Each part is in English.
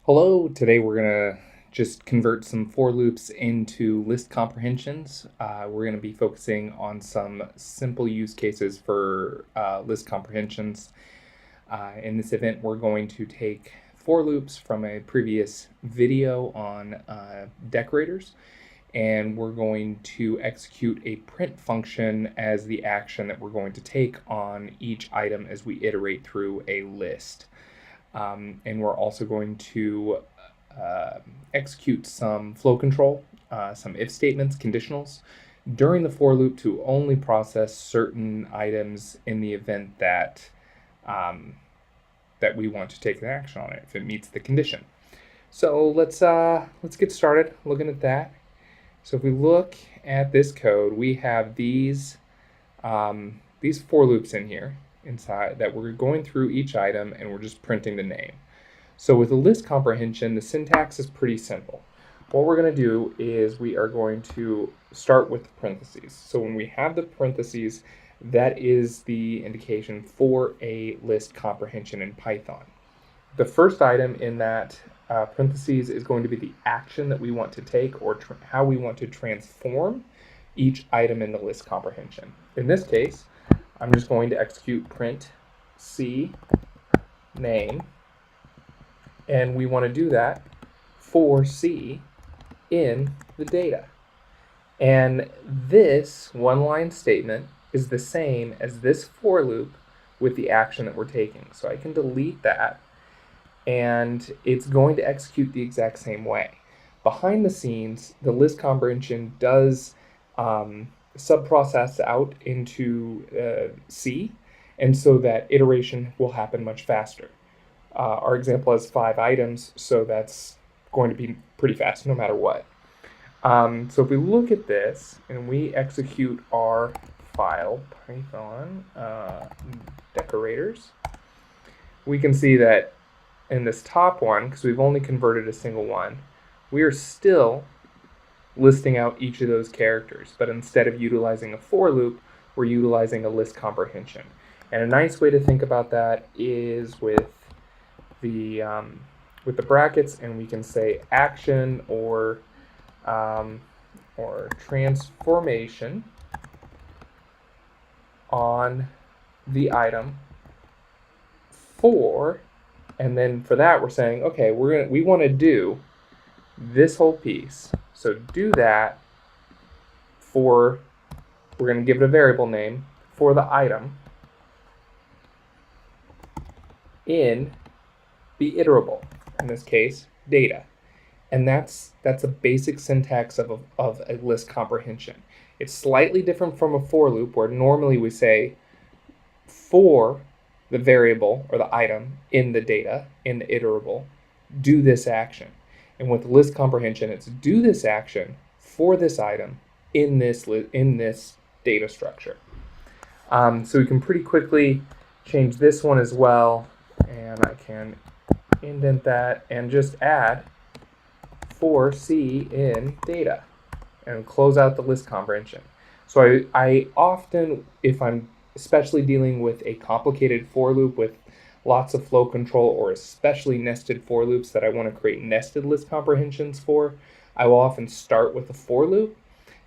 Hello, today we're going to just convert some for loops into list comprehensions. We're going to be focusing on some simple use cases for list comprehensions. In this event, we're going to take for loops from a previous video on decorators, and we're going to execute a print function as the action that we're going to take on each item as we iterate through a list. And we're also going to execute some flow control, some if statements, conditionals, during the for loop to only process certain items in the event that that we want to take an action on it if it meets the condition. So let's get started looking at that. So if we look at this code, we have these for loops in here inside that we're going through each item and we're just printing the name. So with a list comprehension, the syntax is pretty simple. What we're going to do is we are going to start with the parentheses. So when we have the parentheses, that is the indication for a list comprehension in Python. The first item in that parentheses is going to be the action that we want to take, or how we want to transform each item in the list comprehension. In this case, I'm just going to execute print C name, and we want to do that for C in the data. And this one-line statement is the same as this for loop with the action that we're taking. So I can delete that, and it's going to execute the exact same way. Behind the scenes, the list comprehension does subprocess out into C, and so that iteration will happen much faster. Our example has 5 items, so that's going to be pretty fast no matter what. So if we look at this and we execute our file, Python decorators, we can see that in this top one, because we've only converted a single one, we are still listing out each of those characters, but instead of utilizing a for loop, we're utilizing a list comprehension. And a nice way to think about that is with the brackets, and we can say action or transformation on the item for, and then for that we're saying, okay, we want to do this whole piece. So do that for, we're going to give it a variable name for the item in the iterable, in this case, data. And that's a basic syntax of a list comprehension. It's slightly different from a for loop, where normally we say for the variable or the item in the data, in the iterable, do this action. And with list comprehension, it's do this action for this item in this data structure. So we can pretty quickly change this one as well, and I can indent that and just add for C in data and close out the list comprehension. So I often, if I'm especially dealing with a complicated for loop with lots of flow control, or especially nested for loops that I want to create nested list comprehensions for, I will often start with a for loop,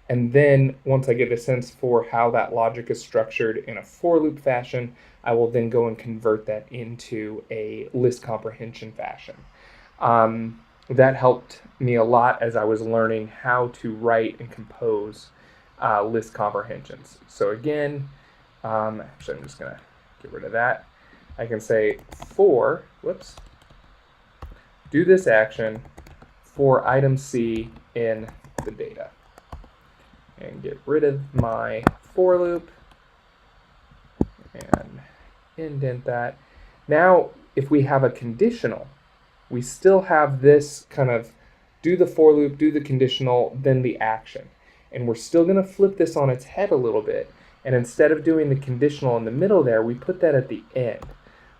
and then once I get a sense for how that logic is structured in a for loop fashion, I will then go and convert that into a list comprehension fashion. That helped me a lot as I was learning how to write and compose list comprehensions. So again, actually I'm just going to get rid of that. I can say for, do this action for item C in the data, and get rid of my for loop and indent that. Now, if we have a conditional, we still have this kind of do the for loop, do the conditional, then the action. And we're still going to flip this on its head a little bit. And instead of doing the conditional in the middle there, we put that at the end.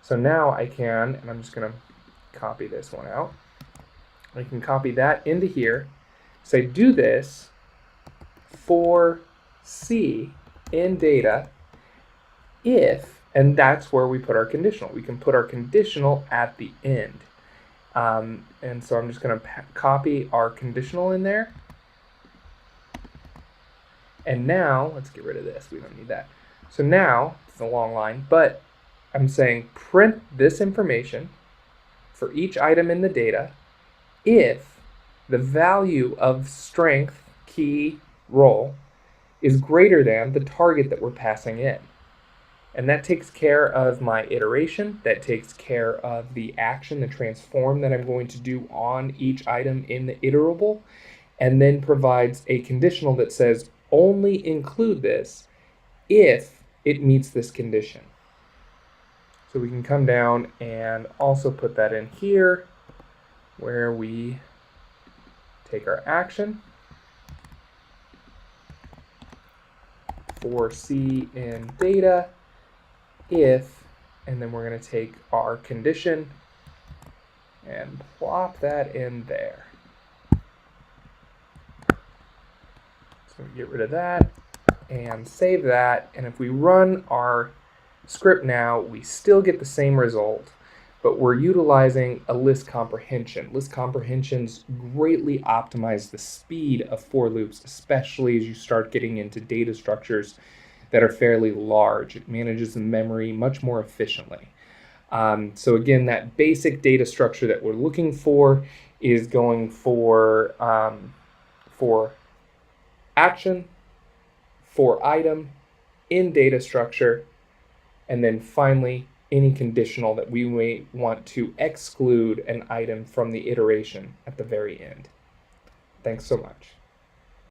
So now I can, and I'm just going to copy this one out. I can copy that into here, say do this for C in data if, and that's where we put our conditional. We can put our conditional at the end. And so I'm just going to copy our conditional in there. And now, let's get rid of this. We don't need that. So now, it's a long line, but I'm saying print this information for each item in the data if the value of strength, key, role is greater than the target that we're passing in. And that takes care of my iteration, that takes care of the action, the transform that I'm going to do on each item in the iterable, and then provides a conditional that says only include this if it meets this condition. So we can come down and also put that in here where we take our action for C in data if, and then we're going to take our condition and plop that in there. So we get rid of that and save that, and if we run our script now, we still get the same result, but we're utilizing a list comprehension. List comprehensions greatly optimize the speed of for loops, especially as you start getting into data structures that are fairly large. It manages the memory much more efficiently. So again, that basic data structure that we're looking for is going for action, for item, in data structure, and then finally any conditional that we may want to exclude an item from the iteration at the very end. Thanks so much.